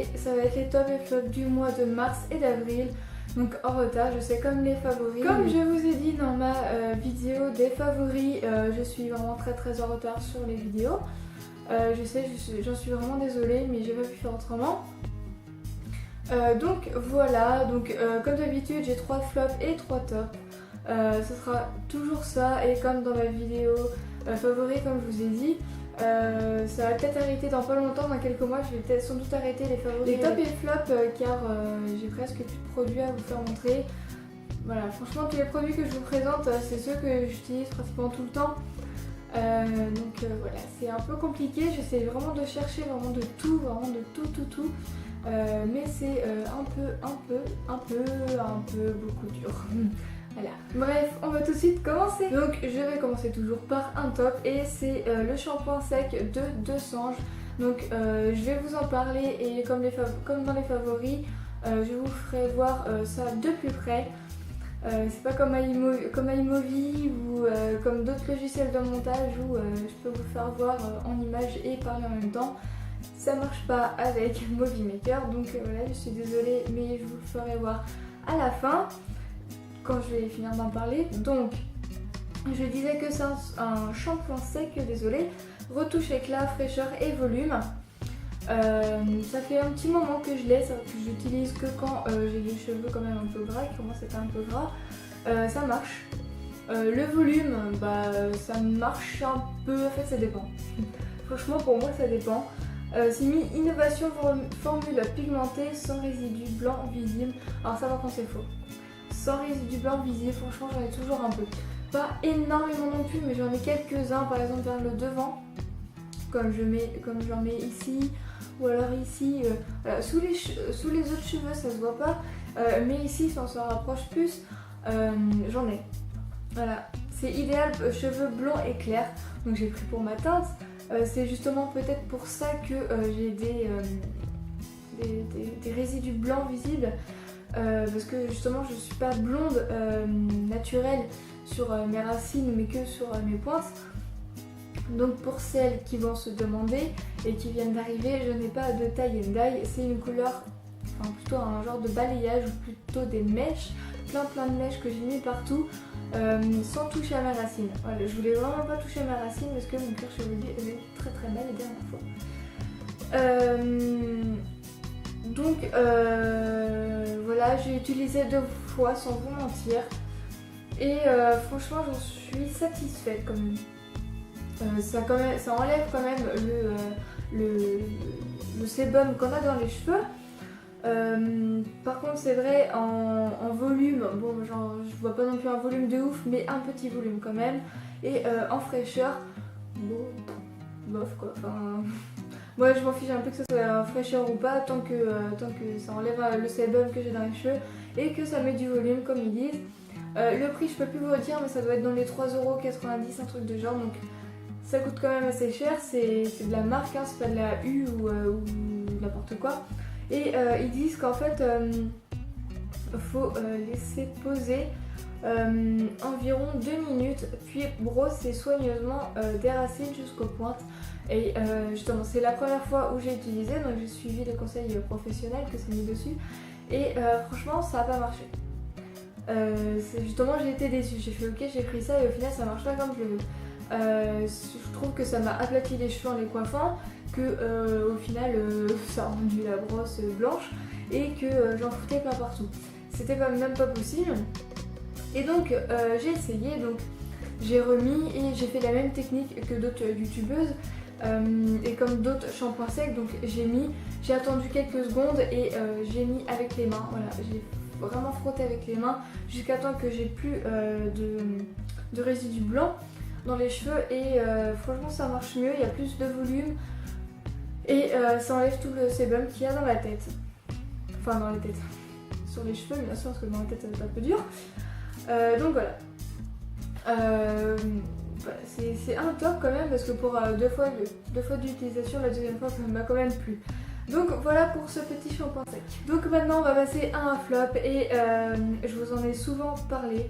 et ça va être les top et flops du mois de mars et d'avril. Donc en retard, je sais, comme les favoris. Comme je vous ai dit dans ma vidéo des favoris, je suis vraiment très en retard sur les vidéos. Je sais, j'en suis vraiment désolée, mais j'ai pas pu faire autrement. Donc voilà, donc comme d'habitude j'ai 3 flops et 3 tops. Ce sera toujours ça, et comme dans ma vidéo favoris, comme je vous ai dit, ça va peut-être arrêter dans pas longtemps, dans quelques mois je vais peut-être sans doute arrêter les favoris, les tops et flops, car j'ai presque plus de produits à vous faire montrer. Voilà, franchement tous les produits que je vous présente, c'est ceux que j'utilise pratiquement tout le temps. Voilà, c'est un peu compliqué, j'essaie vraiment de chercher vraiment de tout, mais c'est un peu beaucoup dur. Voilà. Bref, on va tout de suite commencer. Donc je vais commencer toujours par un top, et c'est le shampoing sec de Desange. Donc je vais vous en parler, et comme dans les favoris, je vous ferai voir ça de plus près. C'est pas comme iMovie ou comme d'autres logiciels de montage où je peux vous faire voir en image et parler en même temps. Ça marche pas avec Movie Maker, donc voilà, je suis désolée, mais je vous le ferai voir à la fin quand je vais finir d'en parler. Donc je disais que c'est un shampoing sec, désolé, retouche éclat, fraîcheur et volume. Ça fait un petit moment que je l'ai, que j'utilise que quand j'ai les cheveux quand même un peu gras, qui commencent à être un peu gras. Ça marche. Le volume, ça marche un peu, en fait ça dépend. Franchement pour moi ça dépend. C'est mis innovation formule pigmentée sans résidu blanc visible. Alors ça par contre c'est faux. Sans résidu blanc visible, franchement j'en ai toujours un peu. Pas énormément non plus, mais j'en ai quelques-uns, par exemple vers le devant. Comme j'en mets ici, ou alors ici, voilà, sous les autres cheveux ça se voit pas, mais ici si on se rapproche plus, j'en ai. Voilà, c'est idéal cheveux blonds et clairs, donc j'ai pris pour ma teinte. C'est justement peut-être pour ça que j'ai des résidus blancs visibles, parce que justement je suis pas blonde naturelle sur mes racines, mais que sur mes pointes. Donc pour celles qui vont se demander et qui viennent d'arriver, je n'ai pas de tie and dye, c'est une couleur, enfin plutôt un genre de balayage, ou plutôt des mèches, plein de mèches que j'ai mis partout, sans toucher à ma racine. Voilà, je voulais vraiment pas toucher à ma racine parce que mon cuir chevelu est très mal la dernière fois. Donc voilà, j'ai utilisé 2 fois sans vous mentir, et franchement j'en suis satisfaite quand même. Ça enlève quand même le sébum qu'on a dans les cheveux. Par contre c'est vrai en volume, bon genre je vois pas non plus un volume de ouf, mais un petit volume quand même. Et en fraîcheur, bon, bof quoi, enfin... Moi je m'en fiche un peu que ce soit en fraîcheur ou pas, tant que ça enlève le sébum que j'ai dans les cheveux et que ça met du volume comme ils disent. Le prix je peux plus vous le dire, mais ça doit être dans les 3,90 €, un truc de genre, donc ça coûte quand même assez cher. C'est de la marque, hein, c'est pas de la U ou n'importe quoi. Et ils disent qu'en fait faut laisser poser environ 2 minutes, puis brosser soigneusement des racines jusqu'aux pointes. Et justement c'est la première fois où j'ai utilisé, donc j'ai suivi les conseils professionnels que c'est mis dessus, et franchement ça n'a pas marché. Justement j'ai été déçue, j'ai fait ok, j'ai pris ça et au final ça marche pas comme je le veux. Je trouve que ça m'a aplati les cheveux en les coiffant, que au final ça a rendu la brosse blanche et que j'en foutais plein partout. C'était même pas possible. Et donc j'ai essayé, donc j'ai remis et j'ai fait la même technique que d'autres youtubeuses et comme d'autres shampoings secs. Donc j'ai attendu quelques secondes et j'ai mis avec les mains. Voilà, j'ai vraiment frotté avec les mains jusqu'à temps que j'ai plus de résidus blancs dans les cheveux, et franchement ça marche mieux, il y a plus de volume et ça enlève tout le sébum qu'il y a dans la tête. Enfin dans la tête, sur les cheveux bien sûr, parce que dans la tête ça va être un peu dur. Donc voilà. C'est un top quand même, parce que pour deux fois d'utilisation, la deuxième fois ça m'a quand même plu. Donc voilà pour ce petit shampoing sec. Donc maintenant on va passer à un flop, et je vous en ai souvent parlé.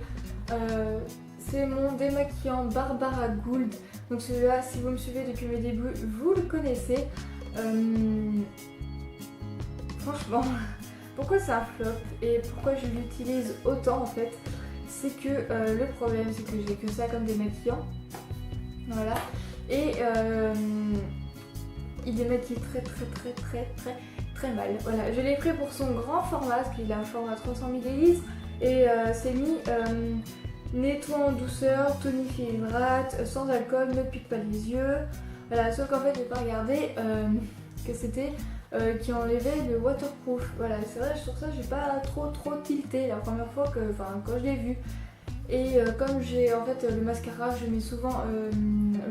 C'est mon démaquillant Barbara Gould. Donc celui-là, si vous me suivez depuis mes débuts, vous le connaissez. franchement, pourquoi c'est un flop et pourquoi je l'utilise autant en fait, c'est que le problème c'est que j'ai que ça comme démaquillant. Voilà. Et il démaquille très mal. Voilà, je l'ai pris pour son grand format, parce qu'il a un format 300 ml et c'est mis nettoie en douceur, tonifie et hydrate, sans alcool, ne pique pas les yeux. Voilà, sauf qu'en fait j'ai pas regardé que c'était qui enlevait le waterproof. Voilà, c'est vrai, sur ça j'ai pas trop tilté la première fois quand je l'ai vu. Et comme j'ai en fait le mascara, je mets souvent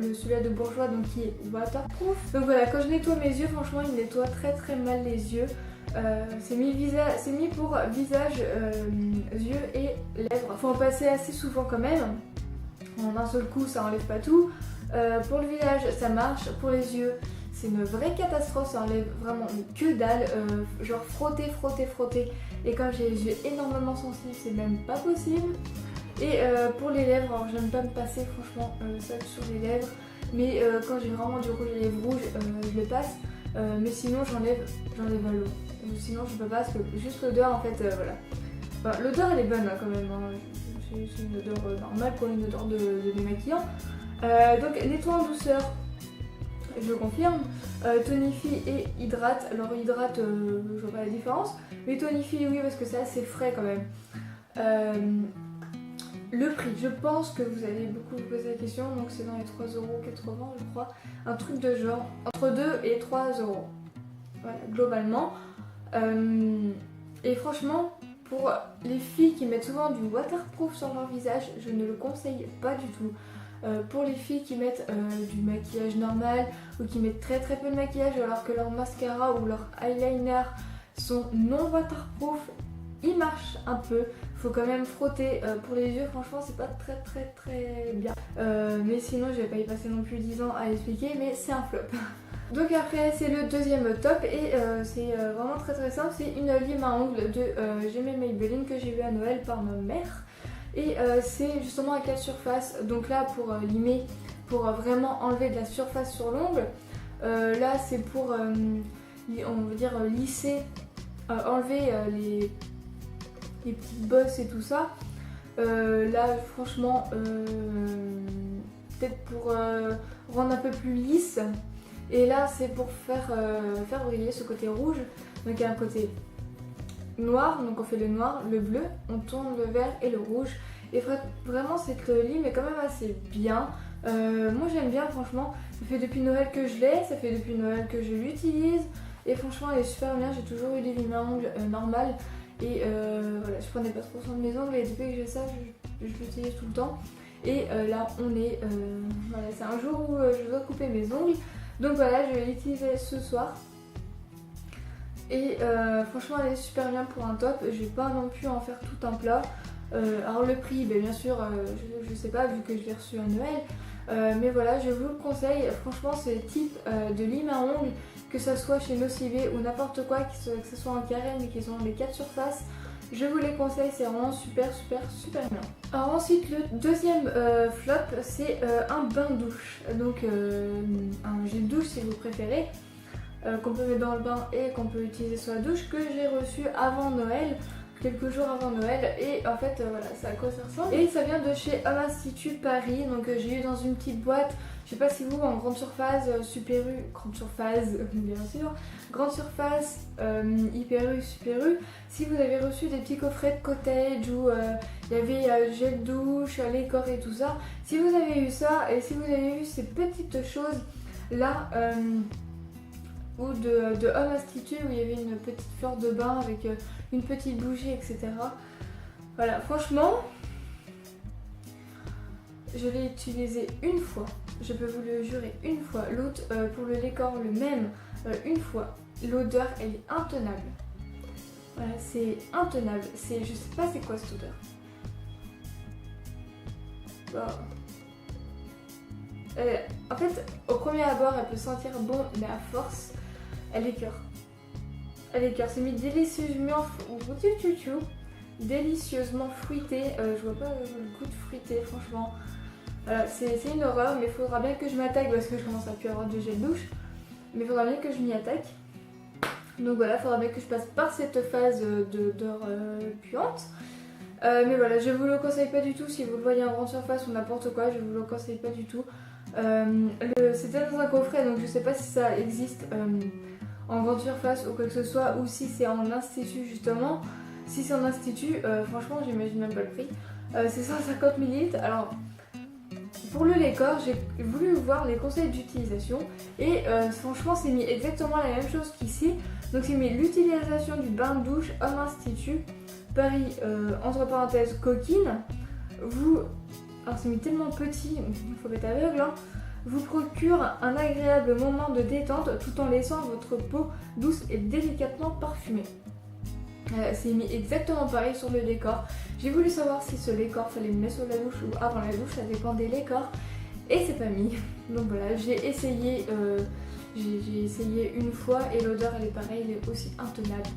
celui-là de Bourjois, donc qui est waterproof. Donc voilà, quand je nettoie mes yeux, franchement il nettoie très mal les yeux. C'est mis pour visage, yeux et lèvres. Faut en passer assez souvent quand même. En un seul coup ça enlève pas tout. Pour le visage ça marche, pour les yeux c'est une vraie catastrophe, ça enlève vraiment que dalle, genre frotter. Et comme j'ai les yeux énormément sensibles, c'est même pas possible. Et pour les lèvres, alors j'aime pas me passer franchement ça sur les lèvres, mais quand j'ai vraiment du rouge à lèvres rouge, je le passe, mais sinon j'enlève à l'eau. Sinon je peux pas parce que juste l'odeur en fait, voilà. Enfin, l'odeur elle est bonne hein, quand même, hein. C'est une odeur normale pour une odeur de démaquillant. Donc nettoie en douceur, je confirme, tonifie et hydrate. Alors hydrate, je vois pas la différence, mais tonifie oui parce que c'est assez frais quand même. Le prix, je pense que vous allez beaucoup vous poser la question, donc c'est dans les 3,80€ je crois, un truc de genre entre 2 et 3€, voilà, globalement. Et franchement, pour les filles qui mettent souvent du waterproof sur leur visage, je ne le conseille pas du tout. Pour les filles qui mettent du maquillage normal ou qui mettent très peu de maquillage alors que leur mascara ou leur eyeliner sont non waterproof, il marche un peu. Faut quand même frotter pour les yeux, franchement c'est pas très bien. Mais sinon je vais pas y passer non plus 10 ans à expliquer, mais c'est un flop. Donc après c'est le deuxième top et c'est vraiment très simple, c'est une lime à ongles de J'aimais Maybelline que j'ai eu à Noël par ma mère. Et c'est justement à 4 surfaces, donc là pour limer, pour vraiment enlever de la surface sur l'ongle. Là c'est pour, on va dire, lisser, enlever les petites bosses et tout ça. Là franchement peut-être pour rendre un peu plus lisse. Et là c'est pour faire briller ce côté rouge. Donc il y a un côté noir, donc on fait le noir, le bleu, on tourne le vert et le rouge. Et vraiment cette lime est quand même assez bien. Moi j'aime bien franchement. Ça fait depuis Noël que je l'ai, ça fait depuis Noël que je l'utilise. Et franchement elle est super bien, j'ai toujours eu des limes à ongles normales. Et voilà, je prenais pas trop soin de mes ongles et depuis que j'ai ça, je l'utilise tout le temps. Et là on est, voilà, c'est un jour où je dois couper mes ongles. Donc voilà, je vais l'utiliser ce soir. Et franchement elle est super bien pour un top, je vais pas non plus en faire tout un plat. Alors le prix, bien sûr, je sais pas vu que je l'ai reçu à Noël. Mais voilà, je vous le conseille, franchement c'est le type de lime à ongles, que ça soit chez Nocivé ou n'importe quoi, que ce soit en carré mais qu'ils ont les 4 surfaces. Je vous les conseille, c'est vraiment super bien. Alors ensuite le deuxième flop c'est un bain douche, donc un gel douche si vous préférez, qu'on peut mettre dans le bain et qu'on peut utiliser sur la douche, que j'ai reçu avant Noël, quelques jours avant Noël. Et en fait voilà, c'est à quoi ça ressemble. Et ça vient de chez Home Institute Paris, donc j'ai eu dans une petite boîte. Je sais pas si vous en grande surface, Super U, grande surface bien sûr, grande surface, Hyper U, Super U, si vous avez reçu des petits coffrets de cottage où il y avait gel douche, les corps et tout ça. Si vous avez eu ça et si vous avez eu ces petites choses là, ou de Home Institute où il y avait une petite fleur de bain avec une petite bougie, etc. Voilà, franchement, je l'ai utilisé une fois, je peux vous le jurer, une fois. L'autre, pour le décor, le même, une fois. L'odeur, elle est intenable. Voilà, c'est intenable. Je sais pas c'est quoi cette odeur. En fait, au premier abord, elle peut sentir bon, mais à force, elle écœure. C'est mis délicieusement fruité. Je vois pas le goût de fruité, franchement. C'est une horreur, mais il faudra bien que je m'attaque parce que je commence à plus avoir de gel douche. Mais il faudra bien que je m'y attaque. Donc voilà, il faudra bien que je passe par cette phase d'heure puante. Mais voilà, je vous le conseille pas du tout si vous le voyez en grande surface ou n'importe quoi, je vous le conseille pas du tout. C'était dans un coffret, donc je sais pas si ça existe en grande surface ou quoi que ce soit, ou si c'est en institut justement. Si c'est en institut, franchement j'imagine même pas le prix. C'est 150 ml. Alors pour le Lecor, j'ai voulu voir les conseils d'utilisation et franchement c'est mis exactement la même chose qu'ici. Donc c'est mis l'utilisation du bain de douche homme institut, Paris entre parenthèses coquine. Alors c'est mis tellement petit, il faut être aveugle, hein, vous procure un agréable moment de détente tout en laissant votre peau douce et délicatement parfumée. C'est mis exactement pareil sur le Lecor. J'ai voulu savoir si ce Lecor fallait le mettre sur la douche ou avant la douche, ça dépend des Lecors. Et c'est pas mis. Donc voilà, j'ai essayé une fois et l'odeur elle est pareille, elle est aussi intenable.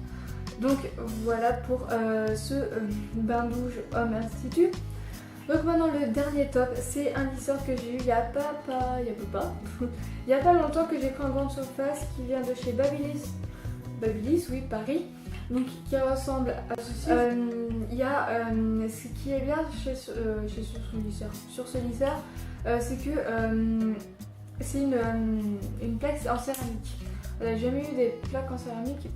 Donc voilà pour ce bain douche homme institut. Donc maintenant le dernier top, c'est un lisseur que j'ai eu il y a pas longtemps, que j'ai pris en grande surface, qui vient de chez Babyliss, oui, Paris. Donc qui ressemble à ceci. Il y a ce qui est bien sur ce lisseur, c'est que c'est une plaque en céramique. Voilà, j'ai jamais eu des plaques en céramique.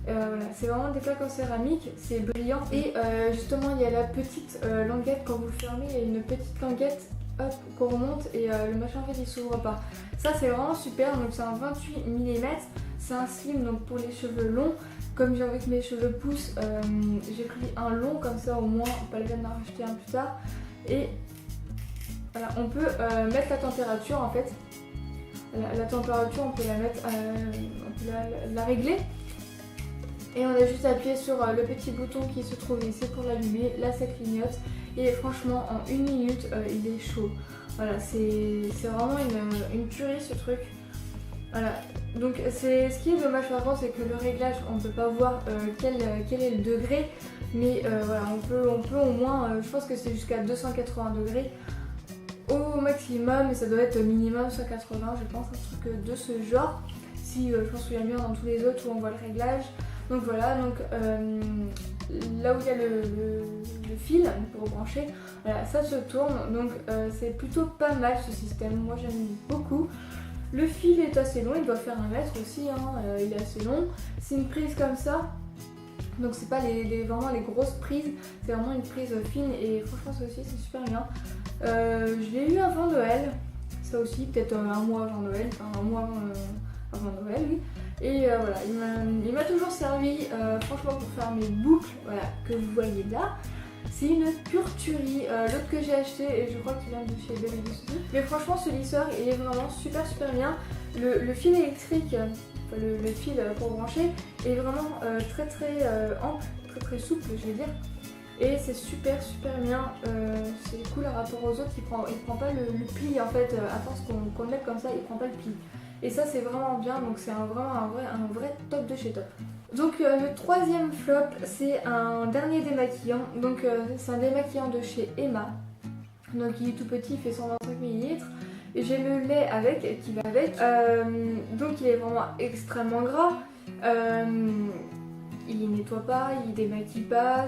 Voilà, c'est vraiment des plaques en céramique, c'est brillant. Et justement il y a la petite languette, quand vous le fermez, il y a une petite languette, hop, qu'on remonte et le machin en fait il s'ouvre pas. Ça c'est vraiment super, donc c'est un 28 mm, c'est un slim donc pour les cheveux longs. Comme j'ai envie que mes cheveux poussent, j'ai pris un long comme ça au moins, pas la peine d'en racheter un plus tard. Et voilà, on peut mettre la température en fait. La température on peut la mettre, on peut la régler. Et on a juste appuyé sur le petit bouton qui se trouve ici pour l'allumer. Là ça clignote et franchement en 1 minute il est chaud. Voilà, c'est vraiment une tuerie ce truc. Voilà, donc ce qui est dommage par contre, c'est que le réglage on ne peut pas voir quel est le degré, mais voilà, on peut au moins, je pense que c'est jusqu'à 280 degrés au maximum, et ça doit être minimum 180, je pense, un truc de ce genre, si je m'en souviens bien dans tous les autres où on voit le réglage. Donc voilà, donc là où il y a le fil pour brancher, voilà, ça se tourne, donc c'est plutôt pas mal ce système, moi j'aime beaucoup. Le fil est assez long, il doit faire 1 mètre aussi, hein, il est assez long. C'est une prise comme ça, donc c'est pas vraiment les grosses prises, c'est vraiment une prise fine et franchement ça aussi c'est super bien. Je l'ai eu avant Noël, ça aussi peut-être un mois avant Noël, enfin un mois avant Noël, oui. Et voilà, il m'a toujours servi franchement pour faire mes boucles, voilà, que vous voyez là. C'est une pure tuerie. L'autre que j'ai acheté, et je crois qu'il vient de chez Babyliss aussi. Mais franchement ce lisseur il est vraiment super bien. Le fil électrique, enfin, le fil pour brancher est vraiment très ample, très souple je vais dire. Et c'est super bien, c'est cool par rapport aux autres, il prend pas le pli en fait, à force qu'on le mette comme ça, il prend pas le pli. Et ça c'est vraiment bien, donc c'est vraiment un vrai top de chez top. Donc le troisième flop, c'est un dernier démaquillant, donc c'est un démaquillant de chez Emma. Donc il est tout petit, il fait 125 ml. Et j'ai le lait qui va avec, donc il est vraiment extrêmement gras. Il nettoie pas, il démaquille pas,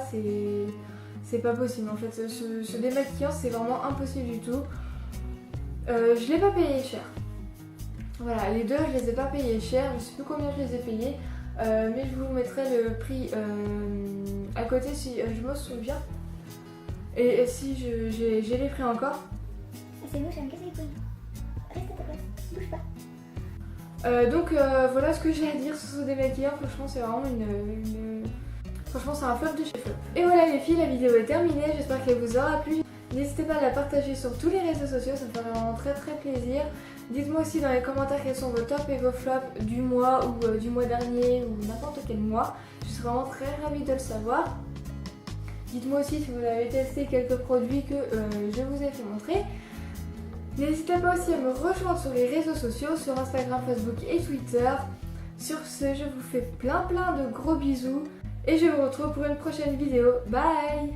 c'est pas possible en fait. Ce démaquillant c'est vraiment impossible du tout. Je l'ai pas payé cher. Voilà, les deux je les ai pas payés cher, je sais plus combien je les ai payés, mais je vous mettrai le prix à côté si je me souviens. Et si j'ai les prix encore. C'est nous, j'aime casser les couilles. Reste à ta place, bouge pas. Donc voilà ce que j'ai à dire sur ce démaquillant. Franchement c'est vraiment franchement c'est un flop de chez flop. Et voilà les filles, la vidéo est terminée, j'espère qu'elle vous aura plu. N'hésitez pas à la partager sur tous les réseaux sociaux, ça me ferait vraiment très plaisir. Dites-moi aussi dans les commentaires quels sont vos tops et vos flops du mois ou du mois dernier ou n'importe quel mois. Je serais vraiment très ravie de le savoir. Dites-moi aussi si vous avez testé quelques produits que je vous ai fait montrer. N'hésitez pas aussi à me rejoindre sur les réseaux sociaux, sur Instagram, Facebook et Twitter. Sur ce, je vous fais plein de gros bisous et je vous retrouve pour une prochaine vidéo. Bye!